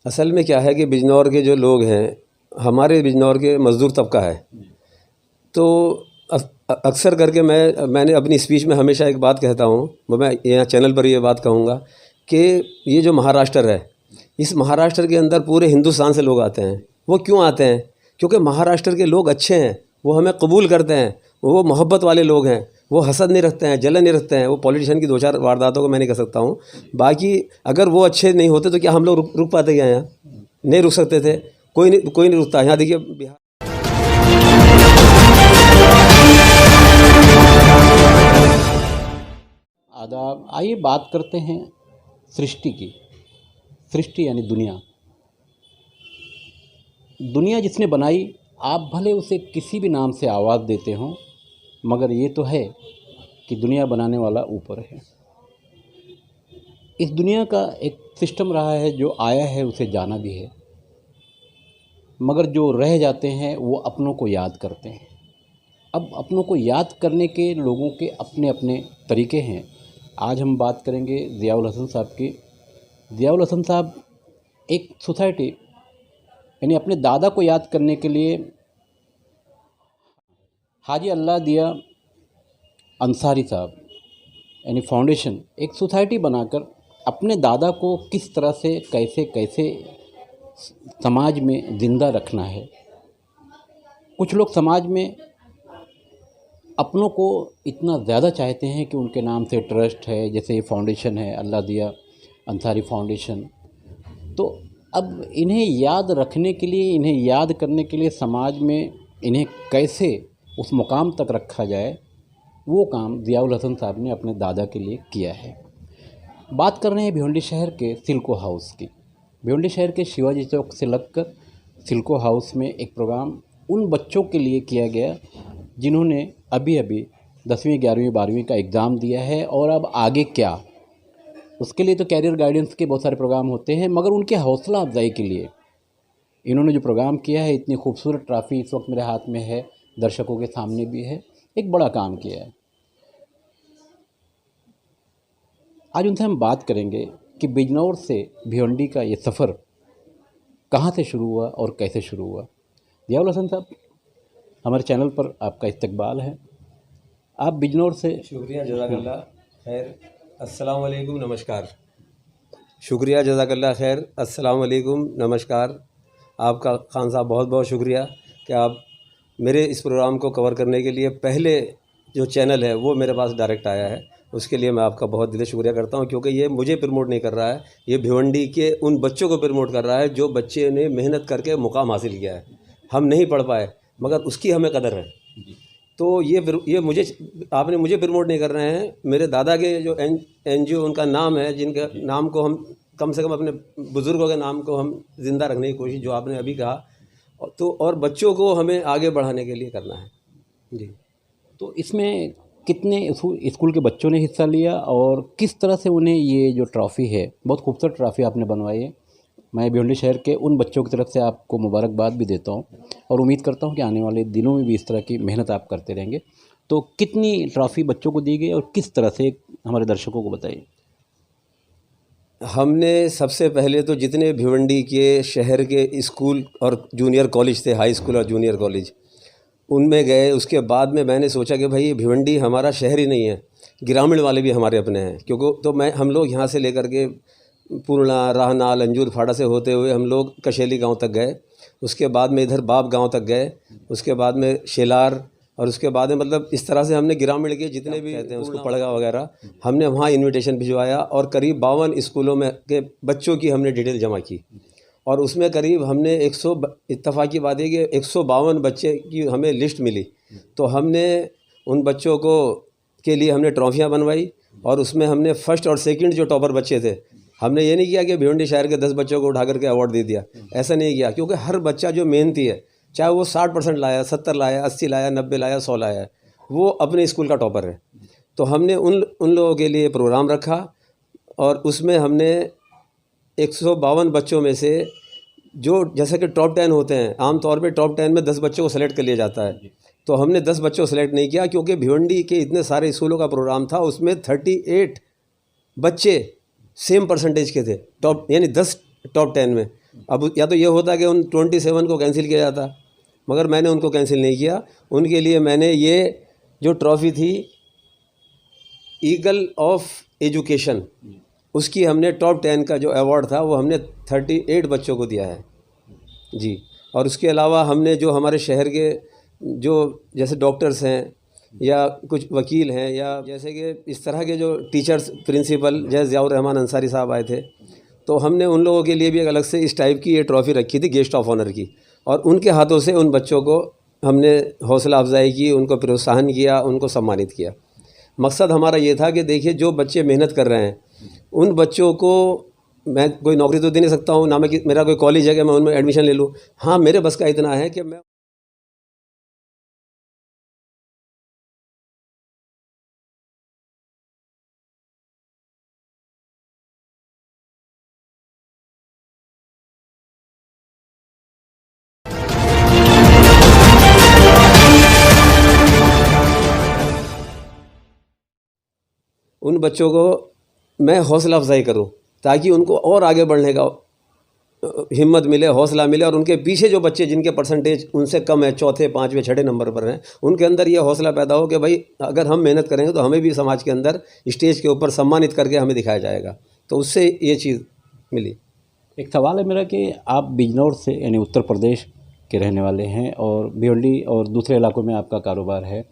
असल में क्या है कि बिजनौर के जो लोग हैं, हमारे बिजनौर के मज़दूर तबका है। तो अक्सर करके मैंने अपनी स्पीच में हमेशा एक बात कहता हूँ, वो मैं यहाँ चैनल पर ये बात कहूँगा कि ये जो महाराष्ट्र है, इस महाराष्ट्र के अंदर पूरे हिंदुस्तान से लोग आते हैं। वो क्यों आते हैं? क्योंकि महाराष्ट्र के लोग अच्छे हैं, वो हमें कबूल करते हैं, वो मोहब्बत वाले लोग हैं, वो हसद नहीं रखते हैं, जलन नहीं रखते हैं। वो पॉलिटिशियन की 2-4 वारदातों को मैं नहीं कह सकता हूँ। बाकी अगर वो अच्छे नहीं होते तो क्या हम लोग रुक पाते क्या? यहाँ नहीं रुक सकते थे। कोई नहीं रुकता। यहाँ देखिए बिहार। आदाब। आइए बात करते हैं सृष्टि की। सृष्टि यानी दुनिया। दुनिया जिसने बनाई, आप भले उसे किसी भी नाम से आवाज़ देते हों, मगर ये तो है कि दुनिया बनाने वाला ऊपर है। इस दुनिया का एक सिस्टम रहा है, जो आया है उसे जाना भी है, मगर जो रह जाते हैं वो अपनों को याद करते हैं। अब अपनों को याद करने के लोगों के अपने अपने तरीके हैं। आज हम बात करेंगे ज़ियाउल हसन साहब की। ज़ियाउल हसन साहब एक सोसाइटी यानी अपने दादा को याद करने के लिए हाजी अल्लाह दिया अंसारी साहब यानी फाउंडेशन एक सोसाइटी बनाकर अपने दादा को किस तरह से कैसे समाज में ज़िंदा रखना है। कुछ लोग समाज में अपनों को इतना ज़्यादा चाहते हैं कि उनके नाम से ट्रस्ट है, जैसे ये फाउंडेशन है अल्लाह दिया अंसारी फाउंडेशन। तो अब इन्हें याद रखने के लिए, इन्हें याद करने के लिए समाज में इन्हें कैसे उस मुकाम तक रखा जाए, वो काम ज़ियाउल हसन साहब ने अपने दादा के लिए किया है। बात कर रहे हैं भिवंडी शहर के सिल्को हाउस की। भिवंडी शहर के शिवाजी चौक से लगकर सिल्को हाउस में एक प्रोग्राम उन बच्चों के लिए किया गया जिन्होंने अभी 10वीं 11वीं 12वीं का एग्ज़ाम दिया है और अब आगे क्या, उसके लिए तो कैरियर गाइडेंस के बहुत सारे प्रोग्राम होते हैं, मगर उनके हौसला अफजाई के लिए इन्होंने जो प्रोग्राम किया है, इतनी खूबसूरत ट्रॉफ़ी इस वक्त मेरे हाथ में है, दर्शकों के सामने भी है, एक बड़ा काम किया है। आज उनसे हम बात करेंगे कि बिजनौर से भिवंडी का ये सफ़र कहाँ से शुरू हुआ और कैसे शुरू हुआ। ज़ियाउल हसन साहब, हमारे चैनल पर आपका इस्तकबाल है। आप बिजनौर से। शुक्रिया, जज़ाकल्लाह खैर, अस्सलाम वालेकुम, नमस्कार। शुक्रिया, जज़ाकल्लाह खैर, अस्सलाम वालेकुम, नमस्कार। आपका खान साहब बहुत बहुत शुक्रिया कि आप मेरे इस प्रोग्राम को कवर करने के लिए पहले जो चैनल है वो मेरे पास डायरेक्ट आया है, उसके लिए मैं आपका बहुत दिल से शुक्रिया करता हूँ। क्योंकि ये मुझे प्रमोट नहीं कर रहा है, ये भिवंडी के उन बच्चों को प्रमोट कर रहा है जो बच्चे ने मेहनत करके मुकाम हासिल किया है। हम नहीं पढ़ पाए, मगर उसकी हमें कदर है। तो ये मुझे, आपने मुझे प्रमोट नहीं कर रहे हैं, मेरे दादा के जो NGO उनका नाम है, जिनके नाम को हम कम से कम अपने बुज़ुर्गों के नाम को हम ज़िंदा रखने की कोशिश, जो आपने अभी कहा, तो और बच्चों को हमें आगे बढ़ाने के लिए करना है जी। तो इसमें कितने स्कूल के बच्चों ने हिस्सा लिया और किस तरह से उन्हें ये जो ट्रॉफ़ी है, बहुत खूबसूरत ट्रॉफ़ी आपने बनवाई है, मैं भिवंडी शहर के उन बच्चों की तरफ से आपको मुबारकबाद भी देता हूं और उम्मीद करता हूं कि आने वाले दिनों में भी इस तरह की मेहनत आप करते रहेंगे। तो कितनी ट्रॉफ़ी बच्चों को दी गई और किस तरह से, हमारे दर्शकों को बताइए। हमने सबसे पहले तो जितने भिवंडी के शहर के स्कूल और जूनियर कॉलेज थे, हाई स्कूल और जूनियर कॉलेज, उनमें गए। उसके बाद में मैंने सोचा कि भाई भिवंडी हमारा शहर ही नहीं है, ग्रामीण वाले भी हमारे अपने हैं। क्योंकि तो हम लोग यहाँ से लेकर के पूर्णा, राहनाल, अंजूर फाड़ा से होते हुए हम लोग कशेली गांव तक गए। उसके बाद में इधर बाप गांव तक गए, उसके बाद में शेलार, और उसके बाद में मतलब इस तरह से हमने ग्रामीण के जितने भी कहते हैं उसको पड़गा वगैरह, हमने वहाँ इनविटेशन भिजवाया और करीब 52 स्कूलों में के बच्चों की हमने डिटेल जमा की। और उसमें करीब हमने 100, इत्तफाक़ी बात है कि 152 बच्चे की हमें लिस्ट मिली। तो हमने उन बच्चों को के लिए हमने ट्रॉफियाँ बनवाई और उसमें हमने फर्स्ट और सेकंड जो टॉपर बच्चे थे, हमने ये नहीं किया कि भिवंडी शहर के 10 बच्चों को उठा करके अवार्ड दे दिया, ऐसा नहीं किया। क्योंकि हर बच्चा जो मेहनती है, चाहे वो 60% लाया, 70 लाया, 80 लाया, 90 लाया, 100 लाया, वो अपने स्कूल का टॉपर है। तो हमने उन लोगों के लिए प्रोग्राम रखा और उसमें हमने 152 बच्चों में से जो जैसे कि टॉप 10 होते हैं, आमतौर पे टॉप 10 में 10 बच्चों को सेलेक्ट कर लिया जाता है। तो हमने 10 बच्चों को सेलेक्ट नहीं किया, क्योंकि भिवंडी के इतने सारे स्कूलों का प्रोग्राम था, उसमें 38 बच्चे सेम परसेंटेज के थे, टॉप यानी 10 टॉप 10 में। अब या तो ये होता कि उन 27 को कैंसिल किया जाता, मगर मैंने उनको कैंसिल नहीं किया। उनके लिए मैंने ये जो ट्रॉफ़ी थी ईगल ऑफ एजुकेशन, उसकी हमने टॉप 10 का जो अवार्ड था वो हमने 38 बच्चों को दिया है जी। और उसके अलावा हमने जो हमारे शहर के जो जैसे डॉक्टर्स हैं या कुछ वकील हैं या जैसे कि इस तरह के जो टीचर्स प्रिंसिपल जैसे ज़ियाउर रहमान अंसारी साहब आए थे, तो हमने उन लोगों के लिए भी एक अलग से इस टाइप की ये ट्रॉफ़ी रखी थी गेस्ट ऑफ ऑनर की, और उनके हाथों से उन बच्चों को हमने हौसला अफजाई की, उनको प्रोत्साहन किया, उनको सम्मानित किया। मकसद हमारा ये था कि देखिए जो बच्चे मेहनत कर रहे हैं उन बच्चों को मैं कोई नौकरी तो दे नहीं सकता हूँ, ना मैं मेरा कोई कॉलेज है कि मैं उनमें एडमिशन ले लूँ। हाँ, मेरे बस का इतना है कि मैं उन बच्चों को मैं हौसला अफजाई करूं ताकि उनको और आगे बढ़ने का हिम्मत मिले, हौसला मिले, और उनके पीछे जो बच्चे जिनके परसेंटेज उनसे कम है, चौथे, पाँचवें, छठे नंबर पर हैं, उनके अंदर ये हौसला पैदा हो कि भाई अगर हम मेहनत करेंगे तो हमें भी समाज के अंदर स्टेज के ऊपर सम्मानित करके हमें दिखाया जाएगा। तो उससे ये चीज़ मिली। एक सवाल है मेरा कि आप बिजनौर से यानी उत्तर प्रदेश के रहने वाले हैं और भिवंडी और दूसरे इलाकों में आपका कारोबार है।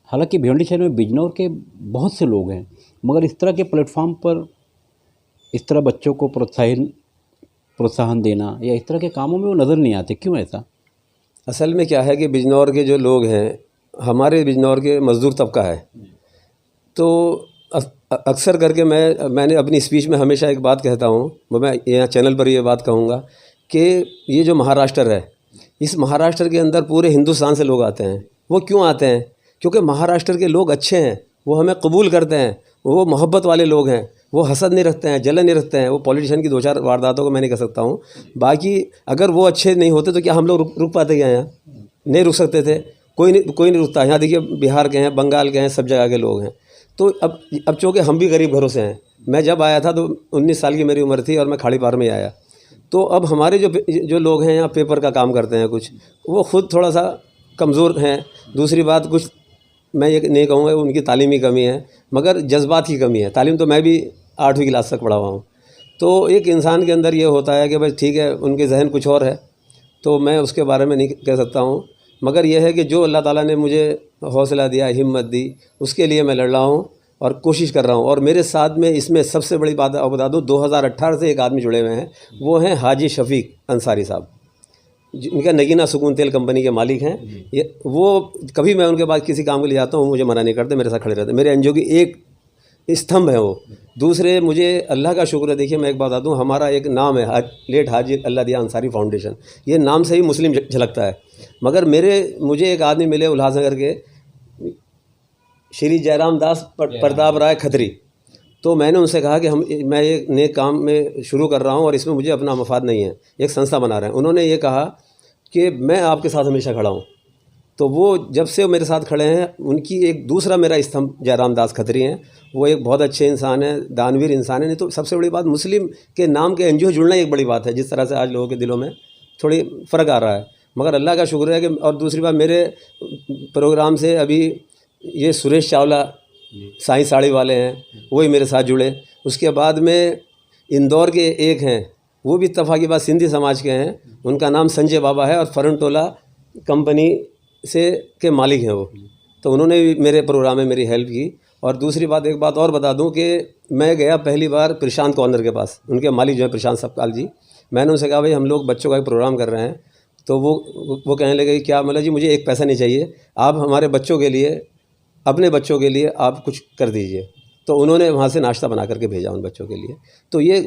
हालांकि भिवंडी शहर में बिजनौर के बहुत से लोग हैं, मगर इस तरह के प्लेटफॉर्म पर इस तरह बच्चों को प्रोत्साहन देना या इस तरह के कामों में वो नज़र नहीं आते, क्यों ऐसा? असल में क्या है कि बिजनौर के जो लोग हैं, हमारे बिजनौर के मज़दूर तबका है, तो अक्सर करके मैंने अपनी स्पीच में हमेशा एक बात कहता हूँ, वो मैं यहाँ चैनल पर ये बात कहूँगा कि ये जो महाराष्ट्र है, इस महाराष्ट्र के अंदर पूरे हिंदुस्तान से लोग आते हैं। वो क्यों आते हैं? क्योंकि महाराष्ट्र के लोग अच्छे हैं, वो हमें कबूल करते हैं, वो मोहब्बत वाले लोग हैं, वो हसद नहीं रखते हैं, जलन नहीं रखते हैं। वो पॉलिटिशियन की 2-4 वारदातों को मैं नहीं कह सकता हूँ, बाकी अगर वो अच्छे नहीं होते तो क्या हम लोग रुक पाते क्या? यहाँ नहीं रुक सकते थे, कोई नहीं रुकता। यहाँ देखिए बिहार के हैं, बंगाल के हैं, सब जगह के लोग हैं। तो अब चूँकि हम भी गरीब घरों से हैं, मैं जब आया था तो 19 साल की मेरी उम्र थी और मैं खाड़ी पार में आया। तो अब हमारे जो लोग हैं यहाँ पेपर का काम करते हैं कुछ, वो ख़ुद थोड़ा सा कमज़ोर हैं। दूसरी बात, कुछ मैं ये नहीं कहूँगा उनकी तालीमी कमी है, मगर जज्बात की कमी है। तालीम तो मैं भी 8वीं क्लास तक पढ़ा हुआ हूँ। तो एक इंसान के अंदर ये होता है कि भाई ठीक है, उनके जहन कुछ और है, तो मैं उसके बारे में नहीं कह सकता हूँ। मगर यह है कि जो अल्लाह ताला ने मुझे हौसला दिया, हिम्मत दी, उसके लिए मैं लड़ रहा हूँ और कोशिश कर रहा हूँ। और मेरे साथ में इसमें सबसे बड़ी बात आप बता दूँ, 2018 से एक आदमी जुड़े हुए हैं, वो हैं हाजी शफीक अंसारी साहब, जिनका नगीना सुकून तेल कंपनी के मालिक हैं। ये वो कभी मैं उनके पास किसी काम के लिए जाता हूँ, मुझे मना नहीं करते, मेरे साथ खड़े रहते। मेरे एनजीओ की एक स्तंभ है वो। दूसरे, मुझे अल्लाह का शुक्र है, देखिए मैं एक बात बता दूँ, हमारा एक नाम है लेट हाजी अल्लाह दिया अंसारी फाउंडेशन। ये नाम से ही मुस्लिम झलकता है, मगर मुझे एक आदमी मिले उल्लासनगर के, श्री जयराम दास प्रताप राय खत्री। तो मैंने उनसे कहा कि मैं एक नए काम में शुरू कर रहा हूँ और इसमें मुझे अपना मफाद नहीं है, एक संस्था बना रहे हैं। उन्होंने ये कहा कि मैं आपके साथ हमेशा खड़ा हूँ। तो वो जब से मेरे साथ खड़े हैं, उनकी एक दूसरा मेरा स्तंभ जयराम दास खत्री हैं। वो एक बहुत अच्छे इंसान हैं, दानवीर इंसान है। नहीं तो सबसे बड़ी बात, मुस्लिम के नाम के एनजीओ जुड़ना एक बड़ी बात है, जिस तरह से आज लोगों के दिलों में थोड़ी फ़र्क आ रहा है। मगर अल्लाह का शुक्र है कि, और दूसरी बात, मेरे प्रोग्राम से अभी ये सुरेश चावला साईं साड़ी वाले हैं, वही मेरे साथ जुड़े। उसके बाद में इंदौर के एक हैं, वो भी इत्तफाक़ी बात सिंधी समाज के हैं, उनका नाम संजय बाबा है और फरनटोला कंपनी के मालिक हैं वो। तो उन्होंने भी मेरे प्रोग्राम में मेरी हेल्प की। और दूसरी बात, एक बात और बता दूं कि मैं गया पहली बार प्रशांत कॉर्नर के पास, उनके मालिक जो है प्रशांत सपकाल जी। मैंने उनसे कहा भाई हम लोग बच्चों का एक प्रोग्राम कर रहे हैं। तो वो कहने लगे क्या? मतलब जी मुझे एक पैसा नहीं चाहिए, आप हमारे बच्चों के लिए, अपने बच्चों के लिए आप कुछ कर दीजिए। तो उन्होंने वहाँ से नाश्ता बना करके भेजा उन बच्चों के लिए। तो ये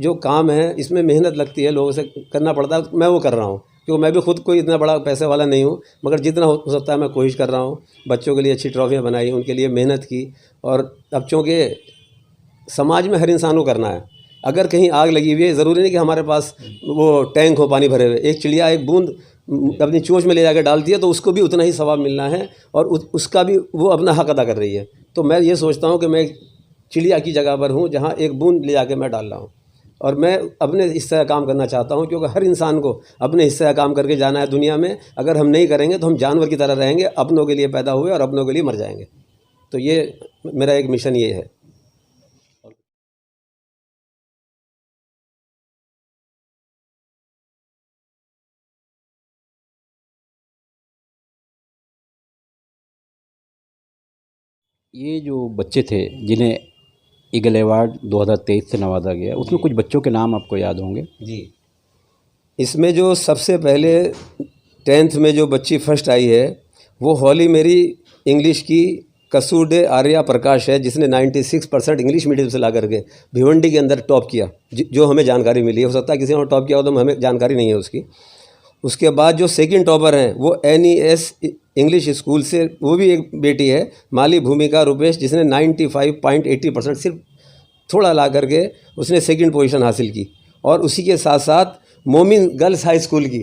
जो काम है, इसमें मेहनत लगती है, लोगों से करना पड़ता है। मैं वो कर रहा हूँ, क्योंकि मैं भी खुद कोई इतना बड़ा पैसे वाला नहीं हूँ, मगर जितना हो सकता है मैं कोशिश कर रहा हूँ। बच्चों के लिए अच्छी ट्रॉफियाँ बनाई, उनके लिए मेहनत की। और अब चूँकि समाज में हर इंसान को करना है, अगर कहीं आग लगी हुई है, ज़रूरी नहीं कि हमारे पास वो टैंक हो पानी भरे हुए। एक चिड़िया एक बूंद अपनी चोंच में ले जाकर डालती है, तो उसको भी उतना ही सवाब मिलना है और उसका भी वो अपना हक अदा कर रही है। तो मैं ये सोचता हूँ कि मैं चिड़िया की जगह पर हूँ, जहाँ एक बूंद ले जाकर मैं डाल रहा हूँ। और मैं अपने हिस्से का काम करना चाहता हूँ, क्योंकि हर इंसान को अपने हिस्से का काम करके जाना है दुनिया में। अगर हम नहीं करेंगे तो हम जानवर की तरह रहेंगे, अपनों के लिए पैदा हुए और अपनों के लिए मर जाएंगे। तो ये मेरा एक मिशन ये है। ये जो बच्चे थे जिन्हें ईगल अवार्ड 2023 से नवाजा गया, उसमें कुछ बच्चों के नाम आपको याद होंगे? जी, इसमें जो सबसे पहले 10th में जो बच्ची फर्स्ट आई है वो हॉली मेरी इंग्लिश की कसूडे आर्या प्रकाश है, जिसने 96% इंग्लिश मीडियम से ला करके भिवंडी के अंदर टॉप किया, जो हमें जानकारी मिली है। हो सकता है किसी और टॉप किया हो तो हमें जानकारी नहीं है उसकी। उसके बाद जो सेकंड टॉपर हैं वो NES इंग्लिश स्कूल से, वो भी एक बेटी है, माली भूमिका रुपेश, जिसने 95.80% सिर्फ थोड़ा ला करके उसने सेकंड पोजीशन हासिल की। और उसी के साथ साथ मोमिन गर्ल्स हाई स्कूल की,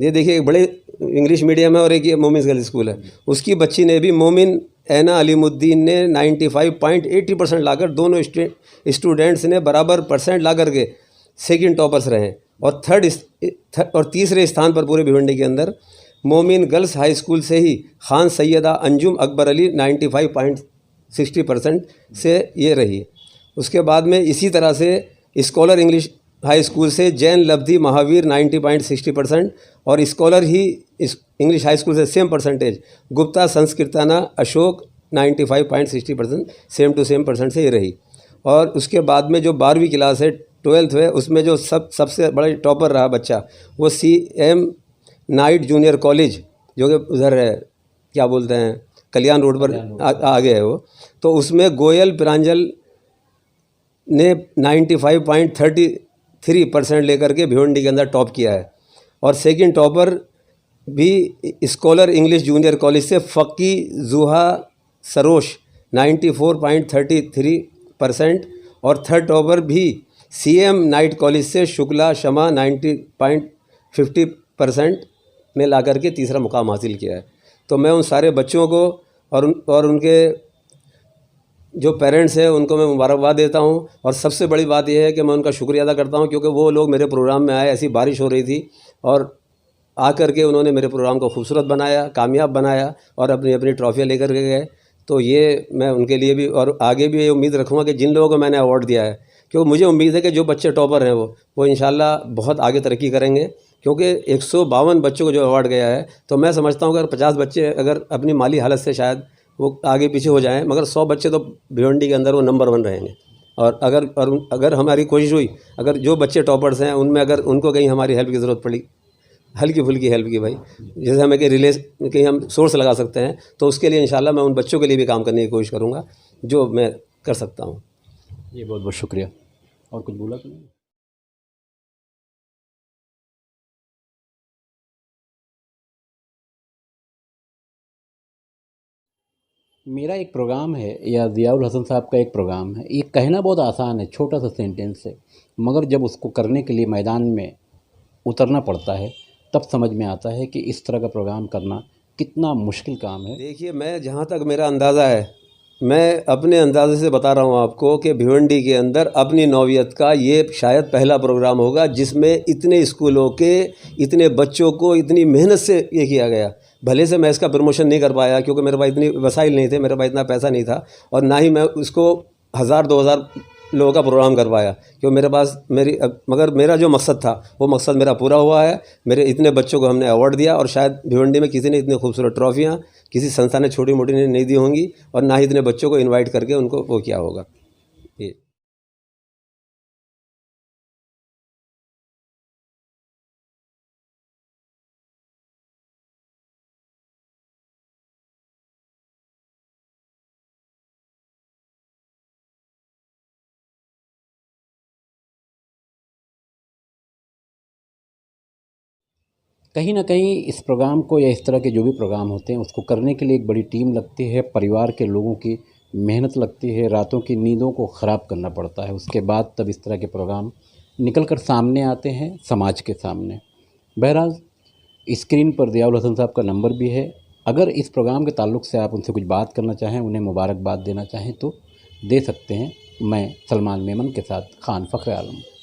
ये देखिए एक बड़े इंग्लिश मीडियम है और एक ये मोमिन गर्ल्स स्कूल है, उसकी बच्ची ने भी, मोमिन ऐना अलीमुद्दीन ने 95.80% लाकर, दोनों स्टूडेंट्स ने बराबर परसेंट ला करके सेकंड टॉपर्स रहे। और और तीसरे स्थान पर पूरे भिवंडी के अंदर मोमिन गर्ल्स हाई स्कूल से ही खान सैयदा अंजुम अकबर अली 95.60% से ये रही। उसके बाद में इसी तरह से स्कॉलर इंग्लिश हाई स्कूल से जैन लब्धी महावीर 90.60% और स्कॉलर ही इंग्लिश हाई स्कूल से सेम परसेंटेज गुप्ता संस्कृताना Ashok 95.60% same to same percent से ये रही। और उसके बाद में जो 12वीं क्लास है, 12th है, उसमें जो सबसे बड़ा टॉपर रहा बच्चा वो CM नाइट जूनियर कॉलेज, जो कि उधर है, क्या बोलते हैं, कल्याण रोड पर आगे है वो। तो उसमें गोयल प्रांजल ने 95.33% लेकर के भिवंडी के अंदर टॉप किया है। और सेकंड टॉपर भी स्कॉलर इंग्लिश जूनियर कॉलेज से फ़क्की जुहा सरोश 94.33%। और थर्ड टॉपर भी CM नाइट कॉलेज से शुक्ला शमा 90.50% में ला करके तीसरा मुकाम हासिल किया है। तो मैं उन सारे बच्चों को और उनके जो पेरेंट्स हैं उनको मैं मुबारकबाद देता हूं। और सबसे बड़ी बात यह है कि मैं उनका शुक्रिया अदा करता हूं, क्योंकि वो लोग मेरे प्रोग्राम में आए, ऐसी बारिश हो रही थी और आकर के उन्होंने मेरे प्रोग्राम को खूबसूरत बनाया, कामयाब बनाया और अपनी अपनी ट्रॉफियाँ लेकर के गए। तो ये मैं उनके लिए भी और आगे भी ये उम्मीद रखूँगा कि जिन लोगों को मैंने अवार्ड दिया है, क्योंकि मुझे उम्मीद है कि जो बच्चे टॉपर हैं वो इंशाल्लाह बहुत आगे तरक्की करेंगे। क्योंकि 152 बच्चों को जो अवार्ड गया है, तो मैं समझता हूँ कि अगर 50 बच्चे अगर अपनी माली हालत से शायद वो आगे पीछे हो जाएं, मगर 100 बच्चे तो भिवंडी के अंदर वो नंबर 1 रहेंगे। और अगर हमारी कोशिश हुई, अगर जो बच्चे टॉपर्स हैं उनमें अगर उनको कहीं हमारी हेल्प की ज़रूरत पड़ी, हल्की फुल्की हेल्प की भाई, जैसे हमें कहीं हम सोर्स लगा सकते हैं, तो उसके लिए इंशाल्लाह मैं उन बच्चों के लिए भी काम करने की कोशिश करूँगा जो मैं कर सकता हूँ। ये बहुत बहुत शुक्रिया। और कुछ बोला तो नहीं? मेरा एक प्रोग्राम है या ज़ियाउल हसन साहब का एक प्रोग्राम है। ये कहना बहुत आसान है, छोटा सा सेंटेंस है, मगर जब उसको करने के लिए मैदान में उतरना पड़ता है तब समझ में आता है कि इस तरह का प्रोग्राम करना कितना मुश्किल काम है। देखिए, मैं जहाँ तक मेरा अंदाज़ा है, मैं अपने अंदाजे से बता रहा हूँ आपको कि भिवंडी के अंदर अपनी नौवियत का ये शायद पहला प्रोग्राम होगा जिसमें इतने स्कूलों के इतने बच्चों को इतनी मेहनत से ये किया गया। भले से मैं इसका प्रमोशन नहीं कर पाया, क्योंकि मेरे पास इतनी वसाइल नहीं थे, मेरे पास इतना पैसा नहीं था, और ना ही मैं उसको 1000-2000 लोगों का प्रोग्राम करवाया, क्योंकि मेरे पास मगर मेरा जो मकसद था वो मकसद मेरा पूरा हुआ है। मेरे इतने बच्चों को हमने अवार्ड दिया, और शायद भिवंडी में किसी ने इतनी खूबसूरत ट्रॉफियाँ किसी संस्था ने छोटी मोटी ने नहीं दी होंगी, और ना ही इतने बच्चों को इनवाइट करके उनको वो किया होगा। ये कहीं ना कहीं इस प्रोग्राम को या इस तरह के जो भी प्रोग्राम होते हैं उसको करने के लिए एक बड़ी टीम लगती है, परिवार के लोगों की मेहनत लगती है, रातों की नींदों को ख़राब करना पड़ता है। उसके बाद तब इस तरह के प्रोग्राम निकल कर सामने आते हैं समाज के सामने। बहरहाल स्क्रीन पर ज़ियाउल हसन साहब का नंबर भी है, अगर इस प्रोग्राम के ताल्लुक़ से आप उनसे कुछ बात करना चाहें, उन्हें मुबारकबाद देना चाहें तो दे सकते हैं। मैं सलमान मेमन के साथ खान फ़ख्र आलम।